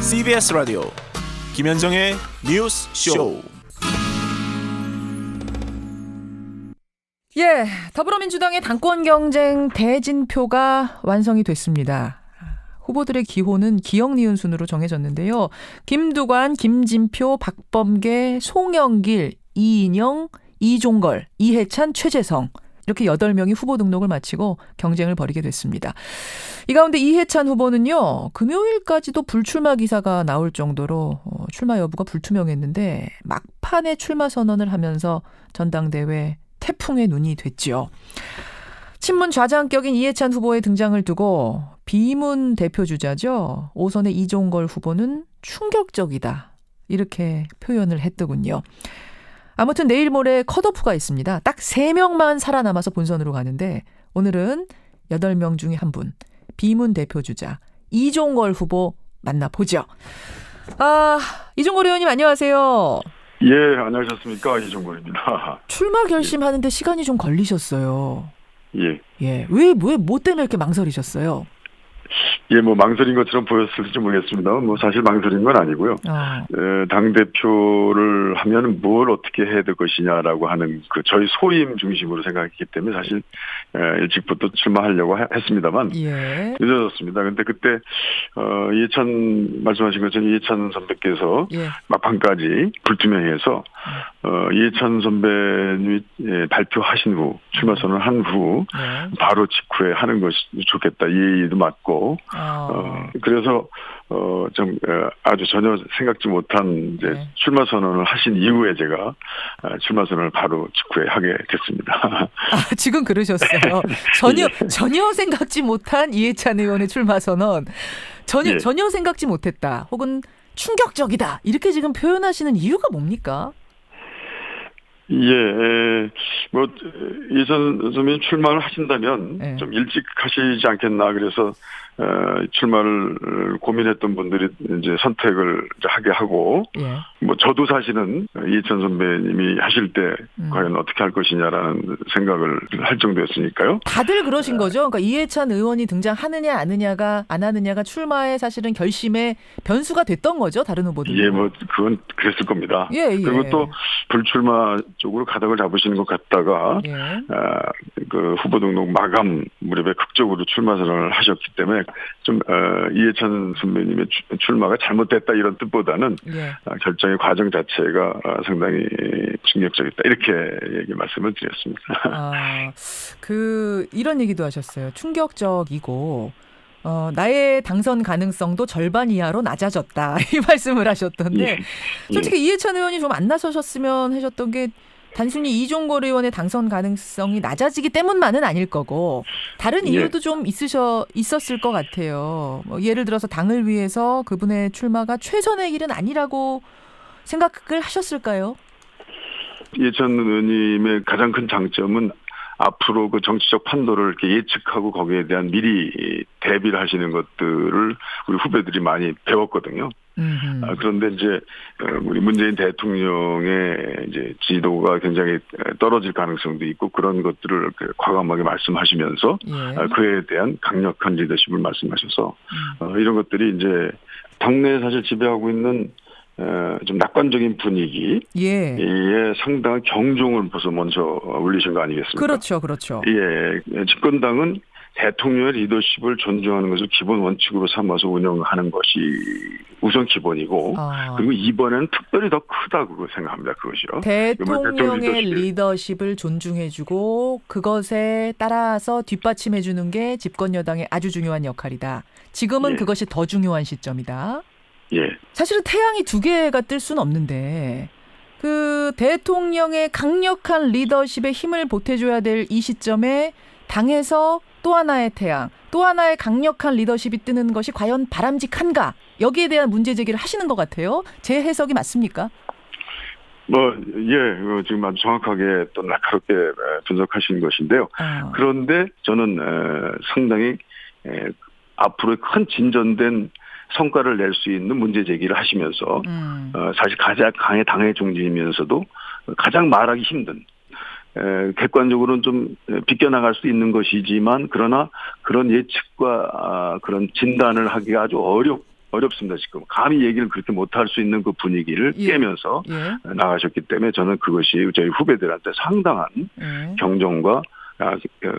CBS 라디오 김현정의 뉴스 쇼. 예, 더불어민주당의 당권 경쟁 대진표가 완성이 됐습니다. 후보들의 기호는 기역 니은 순으로 정해졌는데요. 김두관, 김진표, 박범계, 송영길, 이인영, 이종걸, 이해찬, 최재성 이렇게 8명이 후보 등록을 마치고 경쟁을 벌이게 됐습니다. 이 가운데 이해찬 후보는요. 금요일까지도 불출마 기사가 나올 정도로 출마 여부가 불투명했는데 막판에 출마 선언을 하면서 전당대회 태풍의 눈이 됐지요. 친문 좌장격인 이해찬 후보의 등장을 두고 비문 대표주자죠. 5선의 이종걸 후보는 충격적이다. 이렇게 표현을 했더군요. 아무튼 내일 모레 컷오프가 있습니다. 딱 3명만 살아남아서 본선으로 가는데 오늘은 8명 중에 한 분, 비문 대표주자 이종걸 후보 만나보죠. 이종걸 의원님 안녕하세요. 예, 안녕하셨습니까? 이종걸입니다. 출마 결심하는데 시간이 좀 걸리셨어요. 예. 예. 뭐 때문에 이렇게 망설이셨어요? 예, 뭐 망설인 것처럼 보였을지 모르겠습니다만 뭐 사실 망설인 건 아니고요. 당대표를 하면 뭘 어떻게 해야 될 것이냐라고 하는 그 저희 소임 중심으로 생각했기 때문에 사실 일찍부터 출마하려고 했습니다만 예. 늦어졌습니다. 근데 그때 이해찬 말씀하신 것처럼 이해찬 선배께서 예. 막판까지 불투명해서 이해찬 선배님이 발표하신 후 출마 선언한 후 바로 직후에 하는 것이 좋겠다. 이 얘기도 맞고 그래서 좀 아주 전혀 생각지 못한 이제 출마 선언을 하신 이후에 제가 출마 선언을 바로 직후에 하게 됐습니다. 지금 그러셨어요. 전혀 생각지 못한 이해찬 의원의 출마 선언. 전혀 생각지 못했다. 혹은 충격적이다. 이렇게 지금 표현하시는 이유가 뭡니까? 예, 뭐 이해찬 선배님 출마를 하신다면 좀 일찍 하시지 않겠나 그래서 출마를 고민했던 분들이 이제 선택을 하게 하고 뭐 저도 사실은 이해찬 선배님이 하실 때 과연 어떻게 할 것이냐라는 생각을 할 정도였으니까요. 다들 그러신 거죠. 그러니까 이해찬 의원이 등장하느냐 안 하느냐가 출마의 사실은 결심의 변수가 됐던 거죠. 다른 후보들. 예, 뭐 그건 그랬을 겁니다. 예. 그리고 또 불출마 쪽으로 가닥을 잡으시는 것 같다가 그 후보 등록 마감 무렵에 극적으로 출마 선언을 하셨기 때문에 좀 이해찬 선배님의 출마가 잘못됐다 이런 뜻보다는 결정의 과정 자체가 상당히 충격적이다 이렇게 말씀을 드렸습니다. 이런 얘기도 하셨어요. 충격적이고 나의 당선 가능성도 절반 이하로 낮아졌다 이 말씀을 하셨던데 솔직히 이해찬 의원이 좀 안 나서셨으면 하셨던 게 단순히 이종걸 의원의 당선 가능성이 낮아지기 때문만은 아닐 거고 다른 이유도 좀 있었을 것 같아요. 뭐 예를 들어서 당을 위해서 그분의 출마가 최선의 길은 아니라고 생각을 하셨을까요? 이해찬 의원님의 가장 큰 장점은 앞으로 그 정치적 판도를 이렇게 예측하고 거기에 대한 미리 대비를 하시는 것들을 우리 후배들이 많이 배웠거든요. 그런데 이제 우리 문재인 대통령의 이제 지도가 굉장히 떨어질 가능성도 있고 그런 것들을 과감하게 말씀하시면서 그에 대한 강력한 리더십을 말씀하셔서 이런 것들이 이제 당내에 사실 지배하고 있는 좀 낙관적인 분위기에 상당한 경종을 벌써 먼저 울리신 거 아니겠습니까? 그렇죠. 예, 집권당은 대통령의 리더십을 존중하는 것을 기본 원칙으로 삼아서 운영하는 것이 우선 기본이고 그리고 이번에는 특별히 더 크다고 생각합니다. 그것이요. 대통령의 리더십을 존중해주고 그것에 따라서 뒷받침해주는 게 집권 여당의 아주 중요한 역할이다. 지금은 그것이 더 중요한 시점이다. 예. 사실은 태양이 2개가 뜰 수는 없는데 그 대통령의 강력한 리더십에 힘을 보태줘야 될 이 시점에 당에서 또 하나의 태양, 또 하나의 강력한 리더십이 뜨는 것이 과연 바람직한가? 여기에 대한 문제 제기를 하시는 것 같아요. 제 해석이 맞습니까? 지금 아주 정확하게 또 날카롭게 분석하신 것인데요. 그런데 저는 상당히 앞으로의 큰 진전된 성과를 낼 수 있는 문제 제기를 하시면서 사실 가장 당의 중진이면서도 가장 말하기 힘든 객관적으로는 좀 비껴나갈 수 있는 것이지만 그러나 그런 예측과 그런 진단을 하기가 아주 어렵습니다. 지금 감히 얘기를 그렇게 못할 수 있는 그 분위기를 깨면서 나가셨기 때문에 저는 그것이 저희 후배들한테 상당한 경종과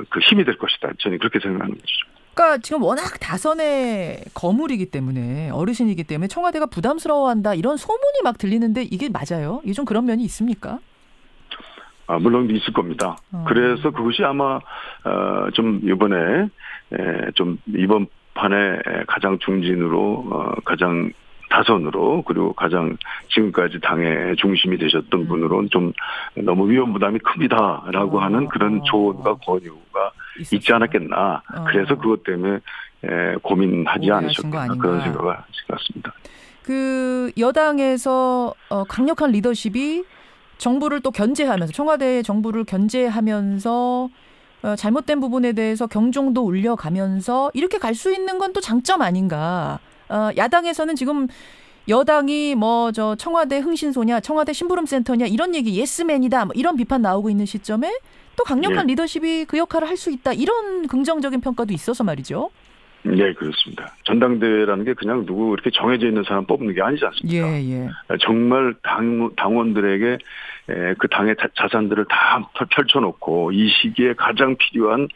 그 힘이 될 것이다. 저는 그렇게 생각하는 것이죠. 그러니까 지금 워낙 다선의 거물이기 때문에 어르신이기 때문에 청와대가 부담스러워한다 이런 소문이 막 들리는데 이게 맞아요? 이게 좀 그런 면이 있습니까? 물론 있을 겁니다. 그래서 그것이 아마 좀 이번에 좀 이번 판에 가장 중진으로 가장 다선으로 그리고 가장 지금까지 당의 중심이 되셨던 분으로는 좀 너무 위험 부담이 큽니다라고 하는 그런 조언과 권유가 있지 않았겠나. 그래서 그것 때문에 고민하지 않으셨겠나 그런 생각을 하신 것 같습니다. 그 여당에서 강력한 리더십이 정부를 또 견제하면서 청와대 정부를 견제하면서 잘못된 부분에 대해서 경종도 울려가면서 이렇게 갈 수 있는 건 또 장점 아닌가. 야당에서는 지금 여당이 뭐 저 청와대 흥신소냐 청와대 심부름센터냐 이런 얘기 예스맨이다 뭐 이런 비판 나오고 있는 시점에 또 강력한 리더십이 그 역할을 할 수 있다 이런 긍정적인 평가도 있어서 말이죠. 네, 그렇습니다. 전당대회라는 게 그냥 누구 이렇게 정해져 있는 사람 뽑는 게 아니지 않습니까? 정말 당원들에게 그 당의 자산들을 다 펼쳐놓고 이 시기에 가장 필요한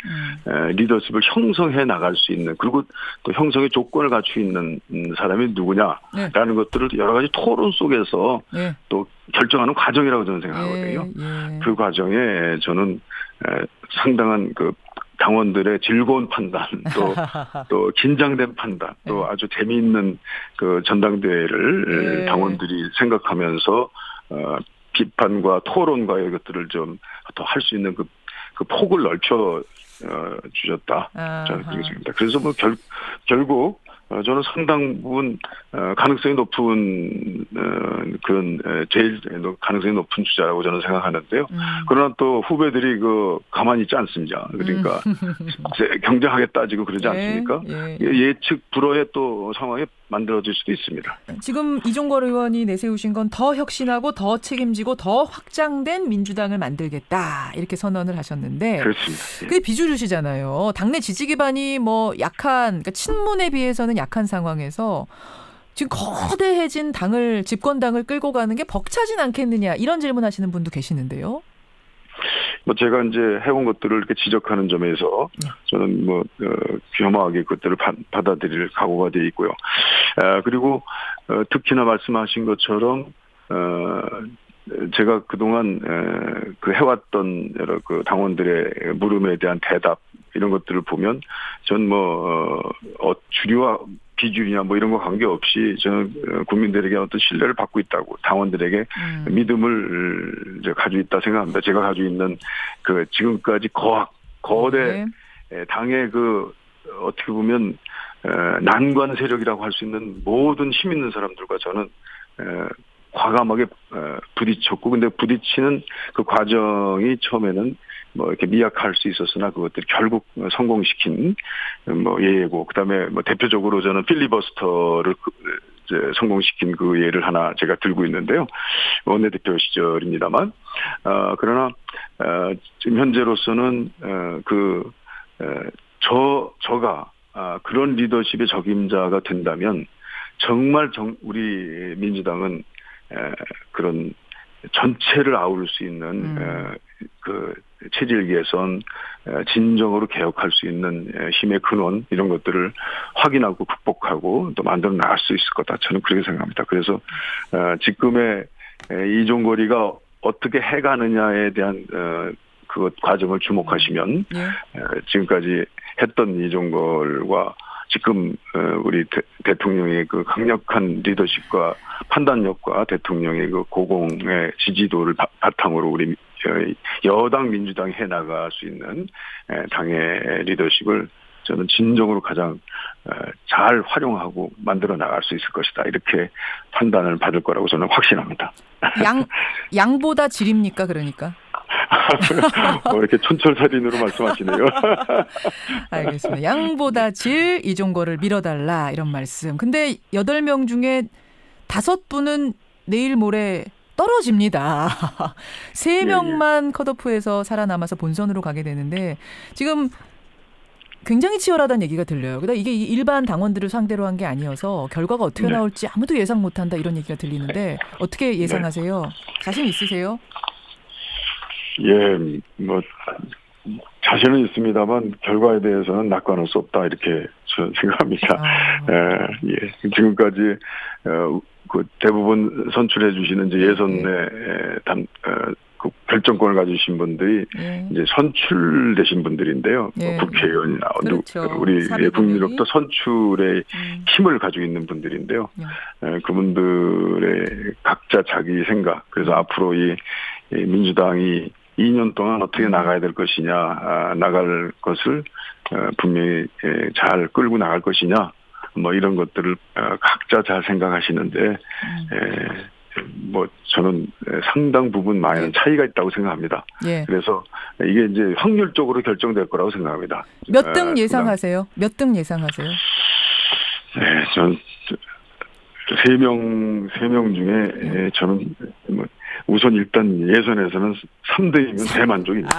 리더십을 형성해 나갈 수 있는 그리고 또 형성의 조건을 갖추고 있는 사람이 누구냐라는 것들을 여러 가지 토론 속에서 또 결정하는 과정이라고 저는 생각하거든요. 그 과정에 저는 상당한 그 당원들의 즐거운 판단, 또 긴장된 판단, 또 아주 재미있는 그 전당대회를 당원들이 생각하면서 비판과 토론과 이것들을 좀 더 할 수 있는 그 폭을 넓혀 주셨다. 저는 그렇게 생각합니다. 그래서 뭐 결국 저는 상당 부분 가능성이 높은 그런 제일 가능성이 높은 주자라고 저는 생각하는데요. 그러나 또 후배들이 그 가만히 있지 않습니다. 그러니까 경쟁하게 따지고 그러지 않습니까? 예측 불허의 또 상황에 만들어질 수도 있습니다. 지금 이종걸 의원이 내세우신 건 더 혁신하고 더 책임지고 더 확장된 민주당을 만들겠다 이렇게 선언을 하셨는데 그렇습니다. 그게 비주류시잖아요. 당내 지지 기반이 뭐 약한 그러니까 친문에 비해서는 약한 상황에서 지금 거대해진 당을 집권당을 끌고 가는 게 벅차진 않겠느냐 이런 질문하시는 분도 계시는데요. 뭐 제가 이제 해온 것들을 이렇게 지적하는 점에서 저는 뭐 겸허하게 그것들을 받아들일 각오가 되어 있고요. 그리고 특히나 말씀하신 것처럼 제가 그동안 그 해왔던 여러 그 당원들의 물음에 대한 대답 이런 것들을 보면 전 뭐 주류와 비주류냐 뭐 이런 거 관계없이 저는 국민들에게 어떤 신뢰를 받고 있다고 당원들에게 믿음을 이제 가지고 있다 생각합니다. 제가 가지고 있는 그 지금까지 거대 당의 그 어떻게 보면 난관 세력이라고 할 수 있는 모든 힘 있는 사람들과 저는 과감하게 부딪혔고 근데 부딪히는 그 과정이 처음에는 뭐 이렇게 미약할 수 있었으나 그것들이 결국 성공시킨 뭐 예고 그다음에 뭐 대표적으로 저는 필리버스터를 이제 성공시킨 그 예를 하나 제가 들고 있는데요. 원내대표 시절입니다만 그러나 지금 현재로서는 저가 그런 리더십의 적임자가 된다면 정말 우리 민주당은 그런 전체를 아우를 수 있는 그 체질 개선, 진정으로 개혁할 수 있는 힘의 근원 이런 것들을 확인하고 극복하고 또 만들어 나갈 수 있을 거다. 저는 그렇게 생각합니다. 그래서 지금의 이종거리가 어떻게 해가느냐에 대한 그 과정을 주목하시면 지금까지 했던 이종걸과 지금 우리 대통령의 그 강력한 리더십과 판단력과 대통령의 그 고공의 지지도를 바탕으로 우리 여당 민주당이 해나갈 수 있는 당의 리더십을 저는 진정으로 가장 잘 활용하고 만들어 나갈 수 있을 것이다. 이렇게 판단을 받을 거라고 저는 확신합니다. 양보다 질입니까? 그러니까. 뭐 이렇게 촌철살인으로 말씀하시네요. 알겠습니다. 양보다 질 이종거를 밀어달라 이런 말씀. 근데 8명 중에 5분은 내일 모레 떨어집니다. 3명만 컷오프해서 살아남아서 본선으로 가게 되는데 지금 굉장히 치열하다는 얘기가 들려요. 그러다 이게 일반 당원들을 상대로 한 게 아니어서 결과가 어떻게 네. 나올지 아무도 예상 못한다 이런 얘기가 들리는데 어떻게 예상하세요? 자신 있으세요? 예, 뭐 자신은 있습니다만 결과에 대해서는 낙관할 수 없다 이렇게 저는 생각합니다. 예, 지금까지 그 대부분 선출해 주시는 이제 예선내 그 결정권을 가지신 분들이 이제 선출되신 분들인데요. 국회의원이나 그렇죠. 우리 국민으로부터 선출의 힘을 가지고 있는 분들인데요. 그분들의 각자 자기 생각. 그래서 앞으로 이 민주당이 2년 동안 어떻게 나가야 될 것이냐, 나갈 것을 분명히 잘 끌고 나갈 것이냐, 뭐 이런 것들을 각자 잘 생각하시는데. 뭐 저는 상당 부분 많은 차이가 있다고 생각합니다. 예. 그래서 이게 이제 확률적으로 결정될 거라고 생각합니다. 몇 등 예상하세요? 몇 등 예상하세요? 네, 전 3명 중에 저는 뭐 우선 일단 예선에서는 3등이면 대만족입니다.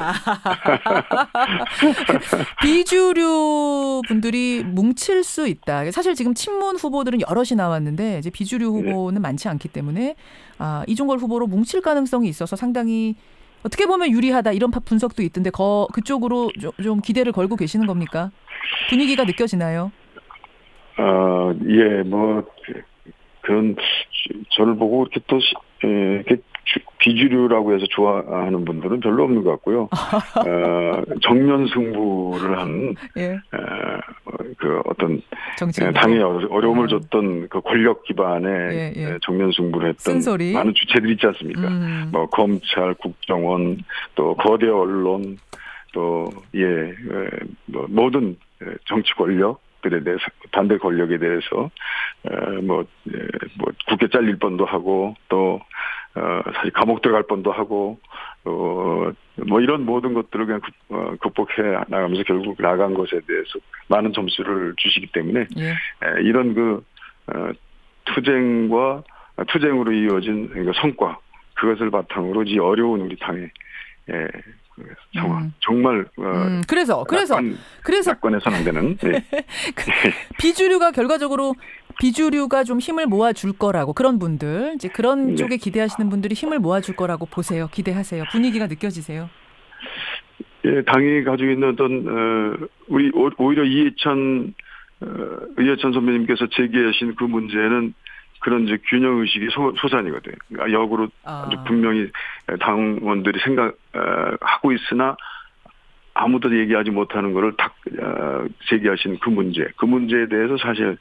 비주류 분들이 뭉칠 수 있다. 사실 지금 친문 후보들은 여럿이 나왔는데 이제 비주류 후보는 많지 않기 때문에 이종걸 후보로 뭉칠 가능성이 있어서 상당히 어떻게 보면 유리하다 이런 분석도 있던데 그쪽으로 좀 기대를 걸고 계시는 겁니까? 분위기가 느껴지나요? 예, 뭐 그런 저를 보고 이렇게 또 이렇게 비주류라고 해서 좋아하는 분들은 별로 없는 것 같고요. 정면 승부를 한 그 어떤 당에 어려움을 줬던 그 권력 기반의 정면 승부를 했던 쓴소리. 많은 주체들이 있지 않습니까? 뭐 검찰, 국정원, 또 거대 언론, 또 뭐 모든 정치 권력. 들에 대해서 반대 권력에 대해서 뭐 국회 잘릴 뻔도 하고 또 사실 감옥 들어갈 뻔도 하고 뭐 이런 모든 것들을 그냥 극복해 나가면서 결국 나간 것에 대해서 많은 점수를 주시기 때문에 이런 그 투쟁으로 이어진 성과 그것을 바탕으로 이 어려운 우리 당의 정말 그래서 낙관해서는 안 되는 비주류가 좀 힘을 모아줄 거라고 그런 분들 이제 그런 쪽에 기대하시는 분들이 힘을 모아줄 거라고 보세요. 기대하세요. 분위기가 느껴지세요? 예, 당이 가지고 있는 어떤 우리 오히려 이해찬 선배님께서 제기하신 그 문제는 그런 이제 균형 의식이 소산이거든요. 그러니까 역으로 아주 분명히 당원들이 생각하고 있으나 아무도 얘기하지 못하는 것을 딱 제기하신 그 문제에 대해서 사실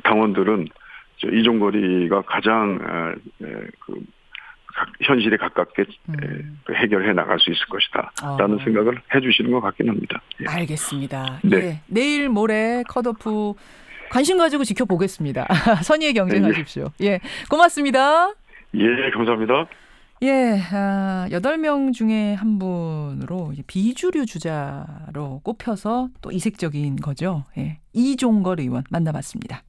당원들은 이종거리가 가장 현실에 가깝게 해결해 나갈 수 있을 것이다라는 생각을 해주시는 것 같긴 합니다. 예. 알겠습니다. 네. 예. 내일 모레 컷오프 관심 가지고 지켜보겠습니다. 선의의 경쟁하십시오. 예, 고맙습니다. 예, 감사합니다. 예, 8명 중에 한 분으로 비주류 주자로 꼽혀서 또 이색적인 거죠. 예, 이종걸 의원 만나봤습니다.